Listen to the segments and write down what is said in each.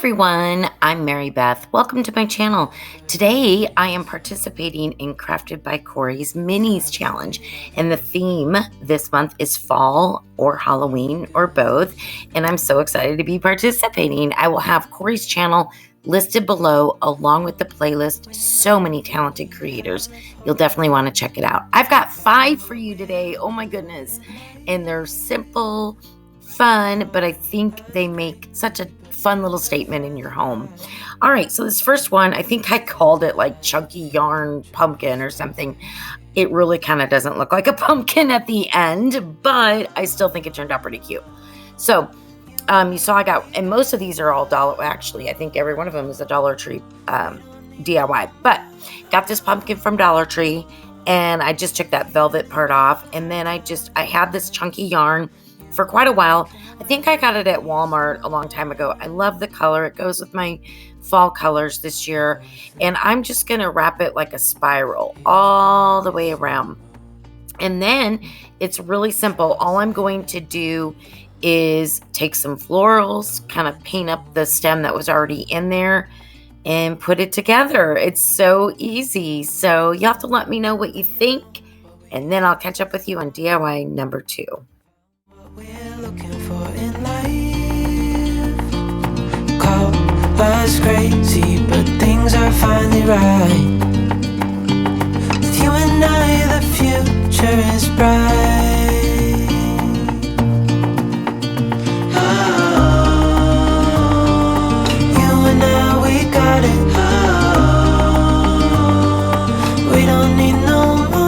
everyone, I'm Mary Beth. Welcome to my channel. Today I am participating in Crafted by Corie's Minis Challenge, and the theme this month is fall or Halloween or both, and I'm so excited to be participating. I will have Corie's channel listed below along with the playlist. So many talented creators. You'll definitely want to check it out. I've got 5 for you today. Oh my goodness. And they're simple, fun, but I think they make such a fun little statement in your home. All right, so this first one, I think I called it like chunky yarn pumpkin or something. It really kind of doesn't look like a pumpkin at the end, but I still think it turned out pretty cute. So you saw I got, and most of these are all dollar, actually, I think every one of them is a Dollar Tree DIY, but got this pumpkin from Dollar Tree, and I just took that velvet part off, and then I had this chunky yarn for quite a while. I think I got it at Walmart a long time ago. I love the color. It goes with my fall colors this year. And I'm just going to wrap it like a spiral all the way around. And then it's really simple. All I'm going to do is take some florals, kind of paint up the stem that was already in there, and put it together. It's so easy. So you have to let me know what you think, and then I'll catch up with you on DIY number 2. We're looking for in life. Call us crazy, but things are finally right. With you and I, the future is bright. Oh, you and I, we got it. Oh, we don't need no more.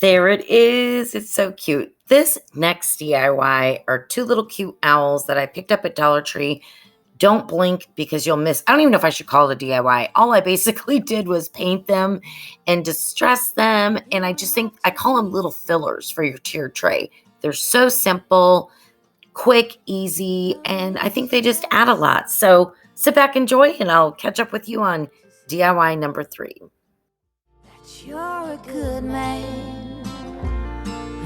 There it is. It's so cute. This next DIY are 2 little cute owls that I picked up at Dollar Tree. Don't blink because you'll miss. I don't even know if I should call it a DIY. All I basically did was paint them and distress them. And I just think I call them little fillers for your tier tray. They're so simple, quick, easy, and I think they just add a lot. So sit back, enjoy, and I'll catch up with you on DIY number 3. You're a good man.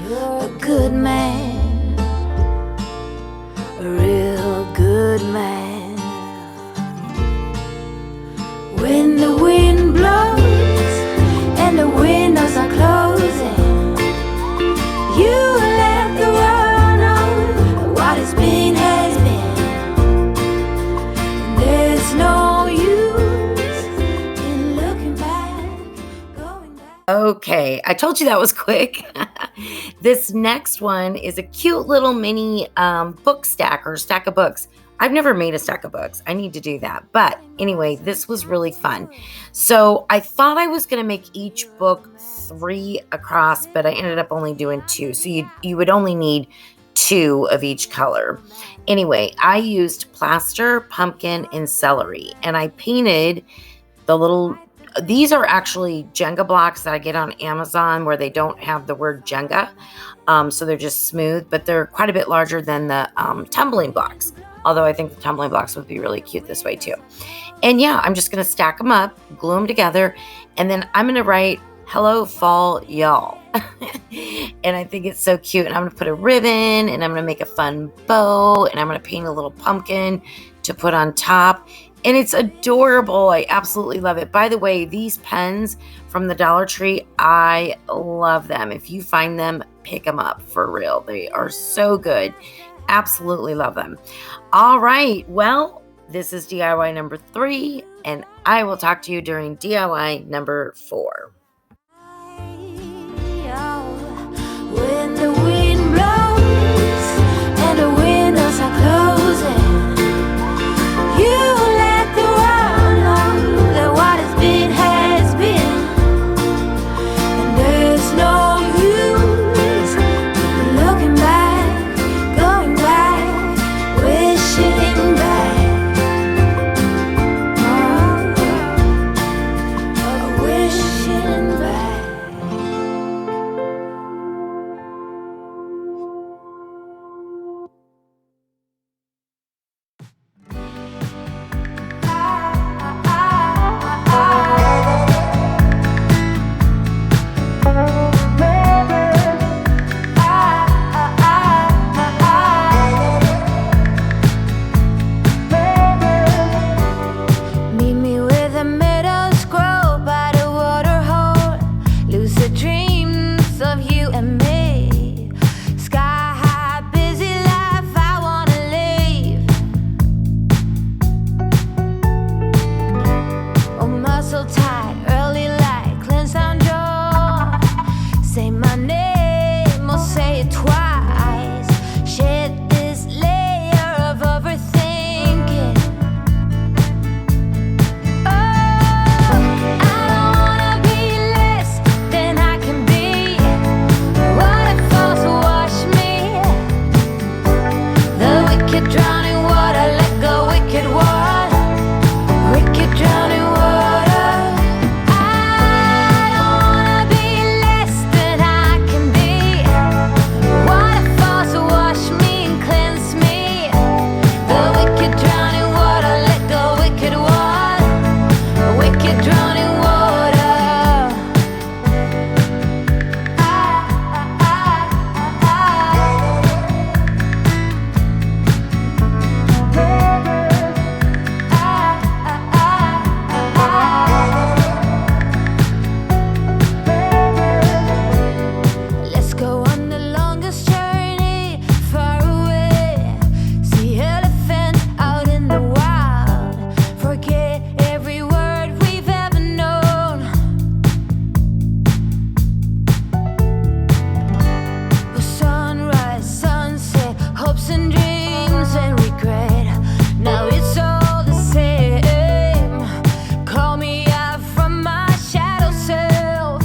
You're a good man. A real good man. When the wind blows and the windows are closing, you let the world know that what has been has been. And there's no use in looking back, going back. Okay, I told you that was quick. This next one is a cute little mini book stack or stack of books. I've never made a stack of books. I need to do that. But anyway, this was really fun. So I thought I was going to make each book 3 across, but I ended up only doing 2. So you would only need 2 of each color. Anyway, I used plaster, pumpkin, and celery. And I painted the little... These are actually Jenga blocks that I get on Amazon where they don't have the word Jenga. So they're just smooth, but they're quite a bit larger than the tumbling blocks. Although I think the tumbling blocks would be really cute this way too. And yeah, I'm just going to stack them up, glue them together, and then I'm going to write, "Hello, fall, y'all." And I think it's so cute. And I'm going to put a ribbon, and I'm going to make a fun bow, and I'm going to paint a little pumpkin to put on top. And it's adorable. I absolutely love it. By the way, these pens from the Dollar Tree, I love them. If you find them, pick them up for real. They are so good. Absolutely love them. All right. Well, this is DIY number 3, and I will talk to you during DIY number 4. When the wind blows and the windows are closing. You let the world know that what has been has been, and there's no use looking back, going back, wishing back. Wishing back. Meet me where the meadows grow by the water hole. Lucid dreams of you and me. Sky high, busy life I wanna live. Oh, muscle tight, early light, cleanse down jaw. Say my name or say it twice. Shed this layer of overthinking. I don't wanna be less than I can be. What if falls wash me? The wicked drowning water, let go, wicked water, wicked drowning water. I don't wanna be less than I can be. What if falls wash me and cleanse me? The wicked drowning water, let go, wicked water, wicked drowning water. Let's go on the longest journey far away. See elephants out in the wild. Forget every word we've ever known. Sunrise, sunset, hopes and dreams and regret. Now it's all the same. Call me out from my shadow self.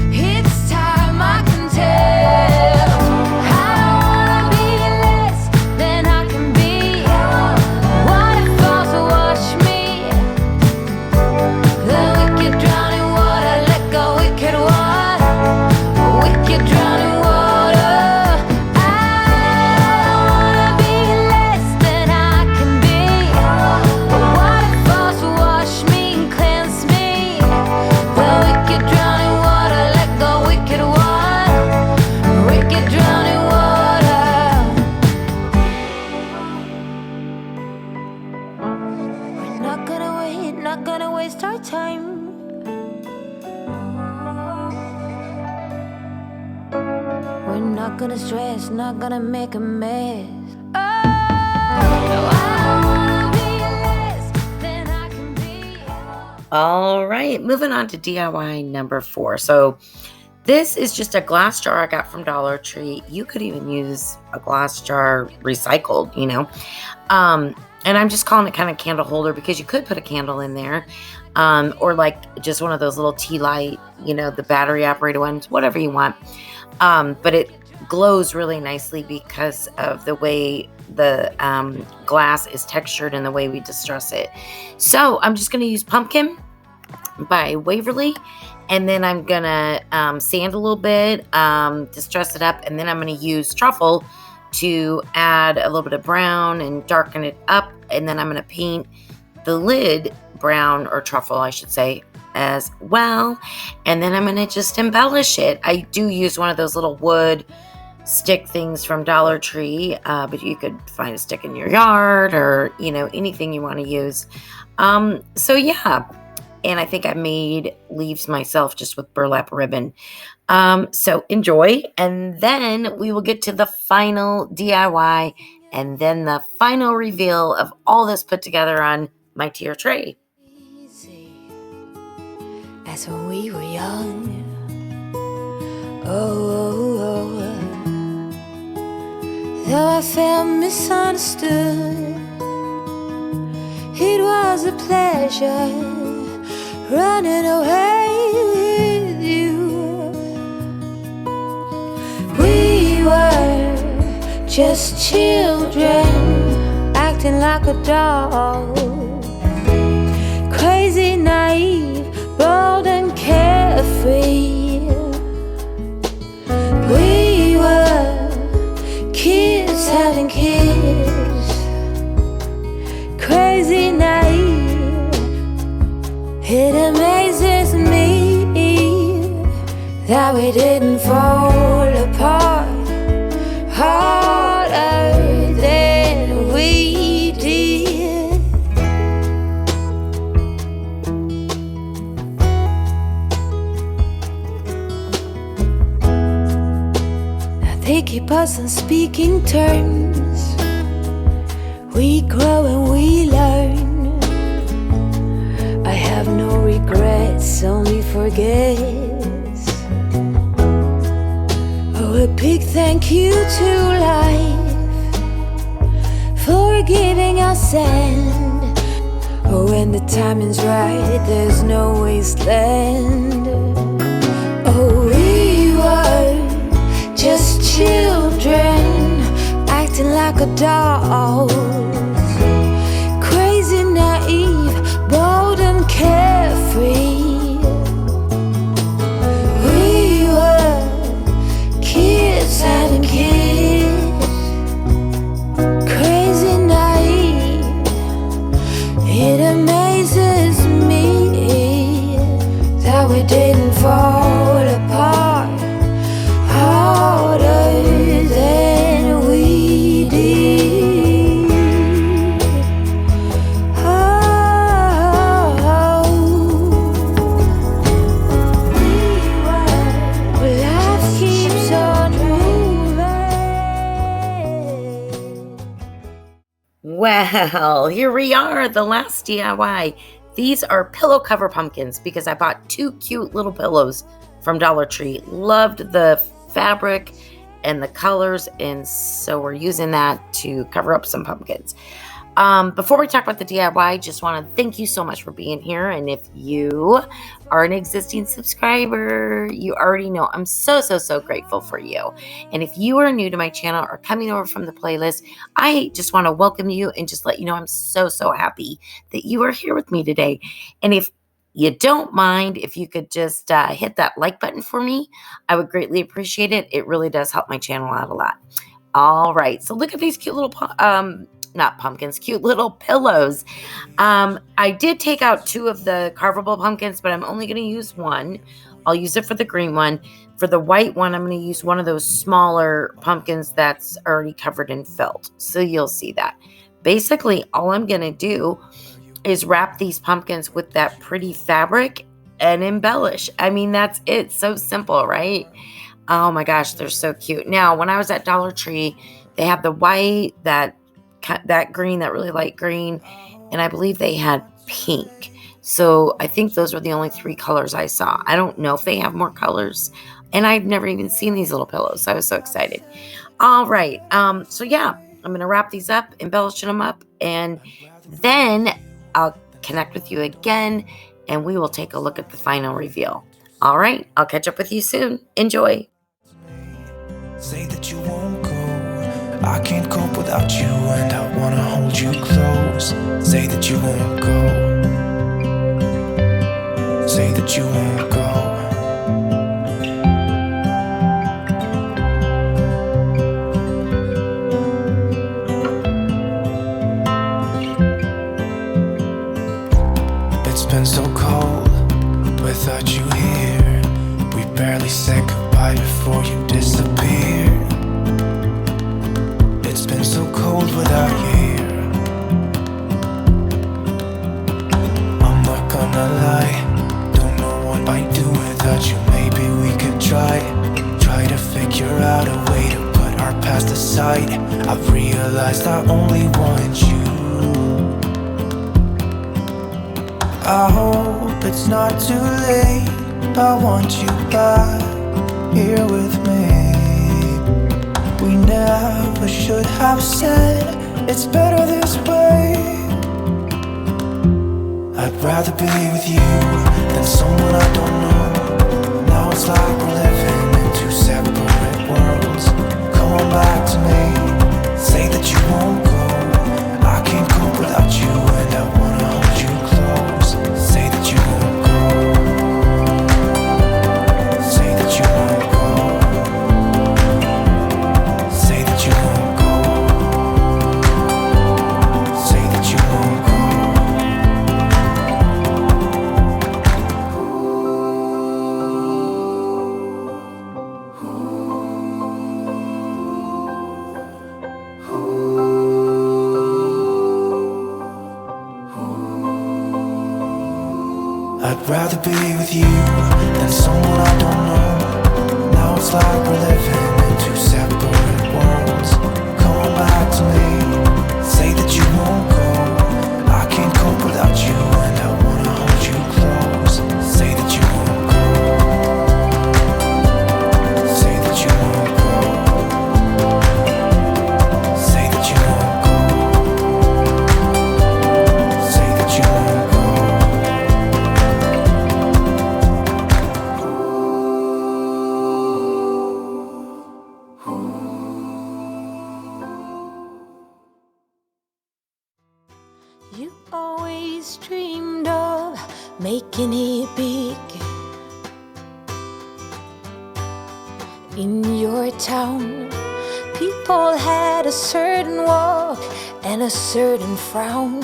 It's time I can tell. I don't wanna be less than I can be. What if falls wash me? The wicked drowning water, let go, wicked water, wicked drowning water. I don't wanna be less than I can be. What if falls wash me and cleanse me? The wicked drowning water, let go, wicked water, wicked drowning water. We're not gonna wait, not gonna waste our time. We're not gonna stress, not gonna make a mess. Oh, no, I don't wanna be less than I can be. All right, moving on to DIY number 4. So this is just a glass jar I got from Dollar Tree. You could even use a glass jar recycled, and I'm just calling it kind of candle holder because you could put a candle in there, or like just one of those little tea light, the battery operated ones, whatever you want. But it glows really nicely because of the way the glass is textured and the way we distress it. So I'm just going to use Pumpkin by Waverly, and then I'm going to sand a little bit, distress it up, and then I'm going to use Truffle to add a little bit of brown and darken it up, and then I'm going to paint the lid brown, or Truffle I should say, as well, and then I'm going to just embellish it. I do use one of those little wood stick things from Dollar Tree, but you could find a stick in your yard, or anything you want to use. So yeah, and I think I made leaves myself just with burlap ribbon. So enjoy, and then we will get to the final DIY, and then the final reveal of all this put together on my tier tray. Easy as when we were young. Oh, though I felt misunderstood. It was a pleasure running away with you. We were just children acting like adults, crazy, naive, bold and carefree. We were kids having kids, crazy, naive. It amazes me that we didn't fall apart harder than we did. Now they keep us on speaking terms. We grow and we learn. I have no regrets, only forgets. Oh, a big thank you to life for giving us sand. Oh, when the timing's right, there's no wasteland. Oh, we were just children acting like adults, crazy, naive, bold and carefree. We were kids having kids, crazy, naive. It amazes me that we didn't fall apart harder than we did. Life keeps on moving. Well, here we are, the last DIY. These are pillow cover pumpkins because I bought 2 cute little pillows from Dollar Tree. Loved the fabric and the colors, and so we're using that to cover up some pumpkins. Before we talk about the DIY, just want to thank you so much for being here. And if you are an existing subscriber, you already know I'm so grateful for you. And if you are new to my channel or coming over from the playlist, I just want to welcome you and just let you know I'm so happy that you are here with me today. And if you don't mind, if you could just hit that like button for me, I would greatly appreciate it. It really does help my channel out a lot. All right, so look at these cute little not pumpkins, cute little pillows. I did take out 2 of the carvable pumpkins, but I'm only going to use 1. I'll use it for the green one. For the white one, I'm going to use one of those smaller pumpkins that's already covered in felt. So you'll see that. Basically, all I'm going to do is wrap these pumpkins with that pretty fabric and embellish. I mean, that's it. So simple, right? Oh my gosh, they're so cute. Now, when I was at Dollar Tree, they have the white, that green, that really light green, and I believe they had pink. So I think those were the only 3 colors I saw. I don't know if they have more colors, and I've never even seen these little pillows. So I was so excited. All right. So yeah, I'm going to wrap these up, embellishing them up, and then I'll connect with you again, and we will take a look at the final reveal. All right. I'll catch up with you soon. Enjoy. Say that you won't go. I can't cope without you, and I wanna hold you close. Say that you won't go. Say that you won't go. It's been so cold without you here. We barely said goodbye before you disappeared. It's been so cold without you here. I'm not gonna lie, don't know what I'd do without you. Maybe we could try to figure out a way to put our past aside. I've realized I only want you. I hope it's not too late. I want you back here with me. We never but should have said it's better this way. I'd rather be with you than someone I don't know. Now it's like we're living in two separate worlds. Come on back to me, say that you won't go. I can't cope without you and I wanna hold you close. Say that you won't go. Say that you won't go. Say that you won't go. Say that you won't go. I'd rather be with you than someone I don't know. Now it's like we're living in two separate worlds. Come on back to me, say that you won't go. I can't cope without you and I wanna hold you close. Say that you won't go. Say that you won't go. Say that you won't go. Say that you won't go. You always dreamed of making it big in your town. People had a certain walk and a certain frown,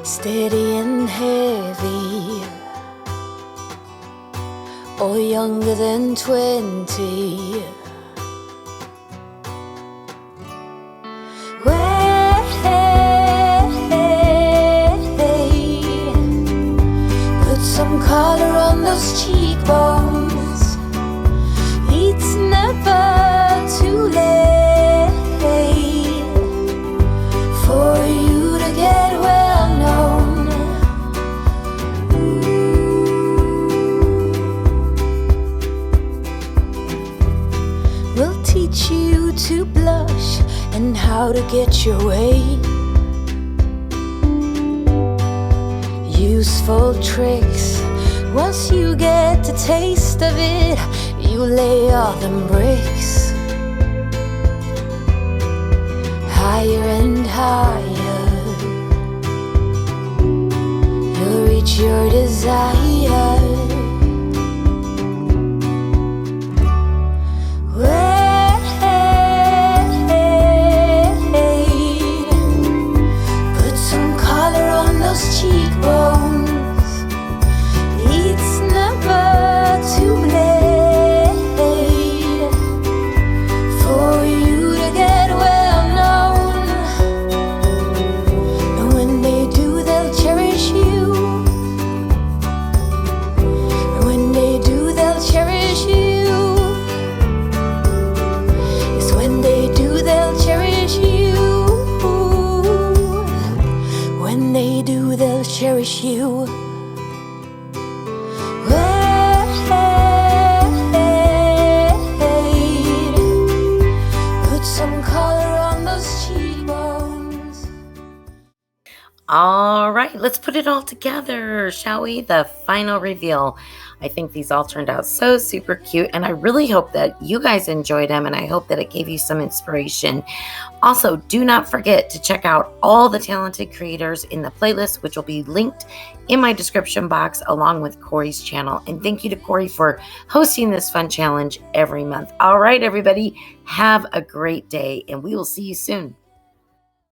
steady and heavy, or younger than 20. Some color on those cheekbones. It's never too late for you to get well known. We'll teach you to blush and how to get your way. Useful tricks. Once you get a taste of it, you lay all them bricks higher and higher. You'll reach your desire. Put some color on those cheekbones. It's never too late for you to get well known. And when they do, they'll cherish you. And when they do, they'll cherish you. Yes, when they do, they'll cherish you. When they do, they'll cherish you. All right, let's put it all together, shall we? The final reveal. I think these all turned out so super cute, and I really hope that you guys enjoyed them, and I hope that it gave you some inspiration. Also, do not forget to check out all the talented creators in the playlist, which will be linked in my description box along with Corie's channel. And thank you to Corie for hosting this fun challenge every month. All right, everybody, have a great day, and we will see you soon.